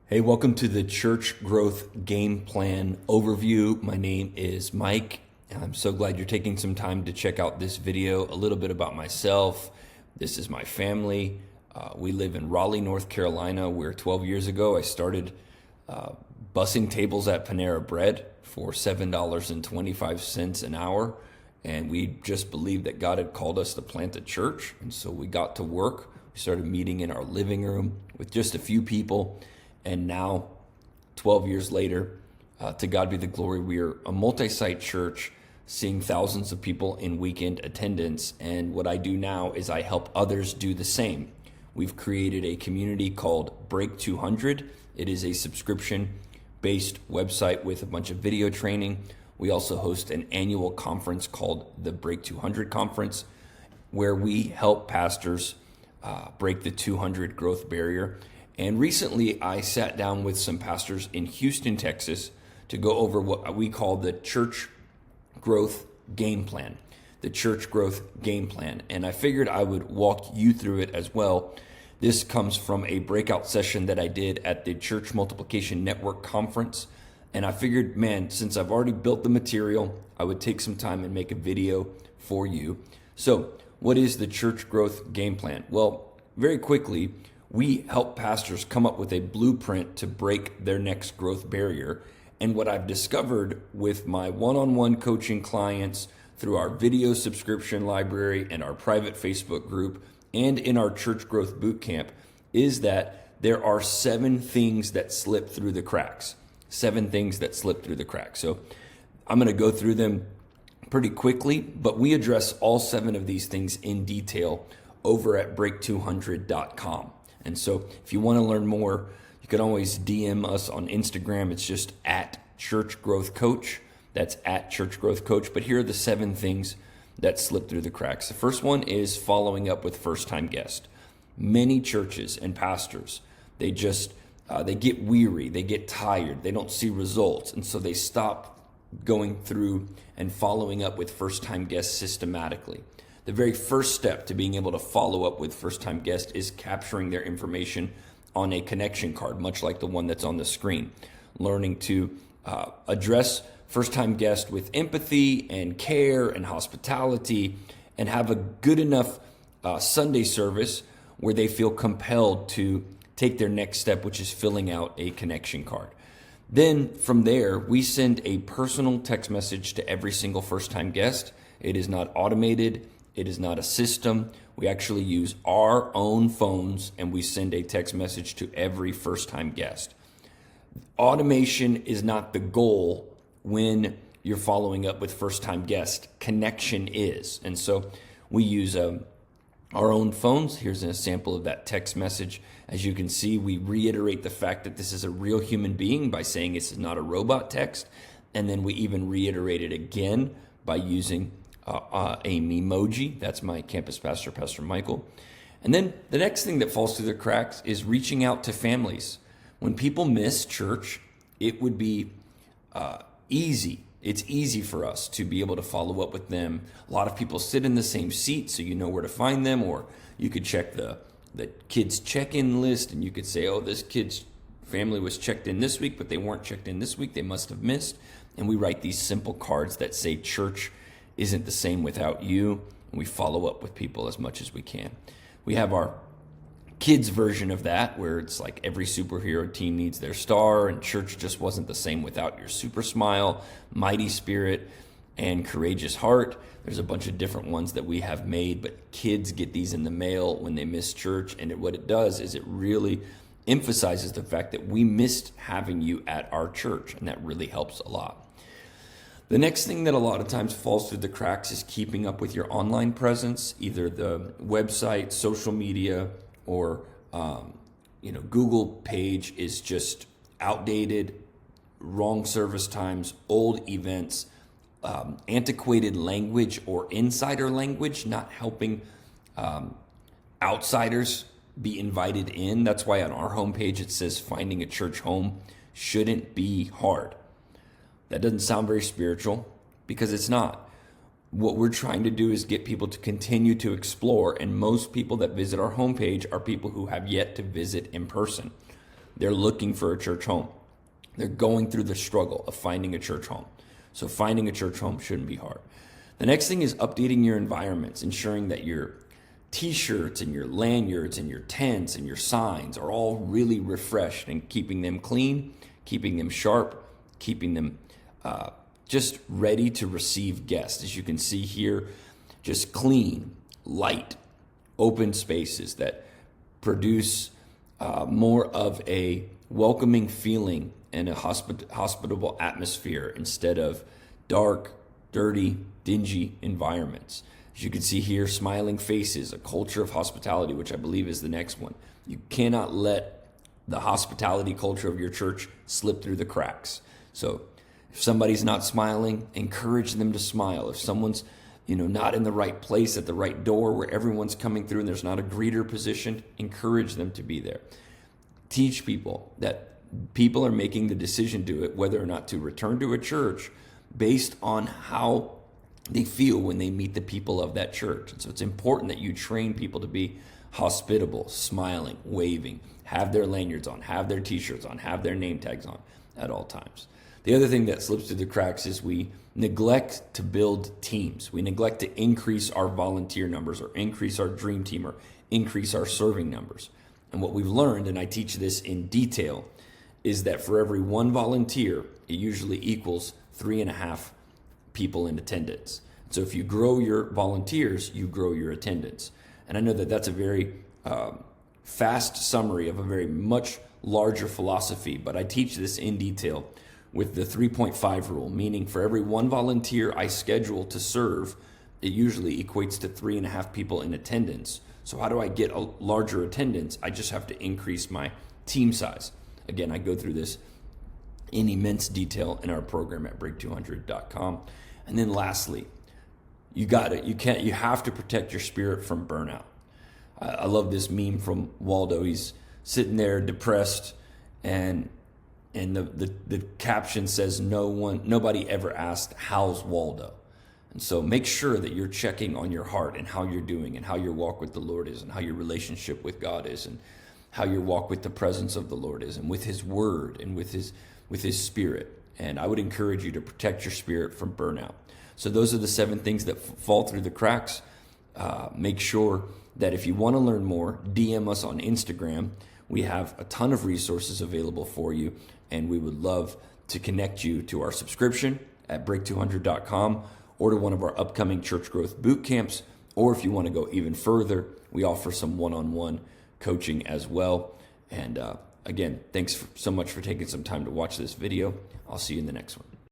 Hey, welcome to the Church Growth Game Plan Overview. My name is Mike, and I'm so glad you're taking some time to check out this video. A little bit about myself. This is my family. We live in Raleigh, North Carolina, where 12 years ago I started bussing tables at Panera Bread for $7.25 an hour. And we just believed that God had called us to plant a church. And so we got to work. We started meeting in our living room with just a few people. And now, 12 years later, to God be the glory, we are a multi-site church seeing thousands of people in weekend attendance. And what I do now is I help others do the same. We've created a community called Break 200. It is a subscription-based website with a bunch of video training. We also host an annual conference called the Break 200 Conference, where we help pastors break the 200 growth barrier. And recently, I sat down with some pastors in Houston, Texas, to go over what we call the Church Growth Game Plan. The Church Growth Game Plan. And I figured I would walk you through it as well. This comes from a breakout session that I did at the Church Multiplication Network Conference. And I figured, man, since I've already built the material, I would take some time and make a video for you. So what is the Church Growth Game Plan? Well, very quickly, we help pastors come up with a blueprint to break their next growth barrier. And what I've discovered with my one-on-one coaching clients through our video subscription library and our private Facebook group and in our Church Growth Bootcamp is that there are 7 things that slip through the cracks. 7 things that slip through the cracks. So I'm going to go through them pretty quickly, but we address all 7 of these things in detail over at break200.com. And so if you want to learn more, you can always DM us on Instagram. It's just at Church Growth Coach. That's at Church Growth Coach. But here are the 7 things that slip through the cracks. The first one is following up with first-time guests. Many churches and pastors, they get weary, they get tired, they don't see results, and so they stop going through and following up with first-time guests systematically. The very first step to being able to follow up with first-time guests is capturing their information on a connection card, much like the one that's on the screen. Learning to address first-time guests with empathy and care and hospitality, and have a good enough Sunday service where they feel compelled to take their next step, which is filling out a connection card. Then from there, we send a personal text message to every single first-time guest. It is not automated. It is not a system. We actually use our own phones, and we send a text message to every first-time guest. Automation is not the goal when you're following up with first-time guests. Connection is. And so we use our own phones. Here's a sample of that text message. As you can see, we reiterate the fact that this is a real human being by saying this is not a robot text. And then we even reiterate it again by using a memoji. That's my campus pastor, Pastor Michael. And then the next thing that falls through the cracks is reaching out to families. When people miss church, it would be easy. It's easy for us to be able to follow up with them. A lot of people sit in the same seat, so you know where to find them, or you could check the kids' check-in list, and you could say, oh, this kid's family was checked in this week, but they weren't checked in this week. They must have missed. And we write these simple cards that say church isn't the same without you, and we follow up with people as much as we can. We have our kids version of that, where it's like every superhero team needs their star, and church just wasn't the same without your super smile, mighty spirit, and courageous heart. There's a bunch of different ones that we have made, but kids get these in the mail when they miss church, and what it does is it really emphasizes the fact that we missed having you at our church, and that really helps a lot. The next thing that a lot of times falls through the cracks is keeping up with your online presence, either the website, social media, or Google page is just outdated, wrong service times, old events, antiquated language or insider language, not helping outsiders be invited in. That's why on our homepage it says finding a church home shouldn't be hard. That doesn't sound very spiritual because it's not. what we're trying to do is get people to continue to explore. And most people that visit our homepage are people who have yet to visit in person. They're looking for a church home. They're going through the struggle of finding a church home. So finding a church home shouldn't be hard. The next thing is updating your environments, ensuring that your t-shirts and your lanyards and your tents and your signs are all really refreshed, and keeping them clean, keeping them sharp, keeping them just ready to receive guests. As you can see here, just clean, light, open spaces that produce more of a welcoming feeling and a hospitable atmosphere instead of dark, dirty, dingy environments. As you can see here, smiling faces, a culture of hospitality, which I believe is the next one. You cannot let the hospitality culture of your church slip through the cracks. So if somebody's not smiling, encourage them to smile. If someone's not in the right place at the right door where everyone's coming through and there's not a greeter positioned, encourage them to be there. Teach people that people are making the decision to it, whether or not to return to a church, based on how they feel when they meet the people of that church. And so it's important that you train people to be hospitable, smiling, waving, have their lanyards on, have their t-shirts on, have their name tags on at all times. The other thing that slips through the cracks is we neglect to build teams. We neglect to increase our volunteer numbers, or increase our dream team, or increase our serving numbers. And what we've learned, and I teach this in detail, is that for every one volunteer, it usually equals 3.5 people in attendance. So if you grow your volunteers, you grow your attendance. And I know that that's a very fast summary of a very much larger philosophy, but I teach this in detail with the 3.5 rule, meaning for every one volunteer I schedule to serve, it usually equates to 3.5 people in attendance. So how do I get a larger attendance? I just have to increase my team size. Again, I go through this in immense detail in our program at break200.com. And then lastly, you have to protect your spirit from burnout. I love this meme from Waldo. He's sitting there depressed, and the caption says, nobody ever asked, how's Waldo? And so make sure that you're checking on your heart and how you're doing, and how your walk with the Lord is, and how your relationship with God is, and how your walk with the presence of the Lord is, and with his word, and with his spirit. And I would encourage you to protect your spirit from burnout. So those are the 7 things that fall through the cracks. Make sure that if you want to learn more, DM us on Instagram. We have a ton of resources available for you, and we would love to connect you to our subscription at break200.com, or to one of our upcoming church growth boot camps. Or if you want to go even further, we offer some one-on-one coaching as well. And again, thanks so much for taking some time to watch this video. I'll see you in the next one.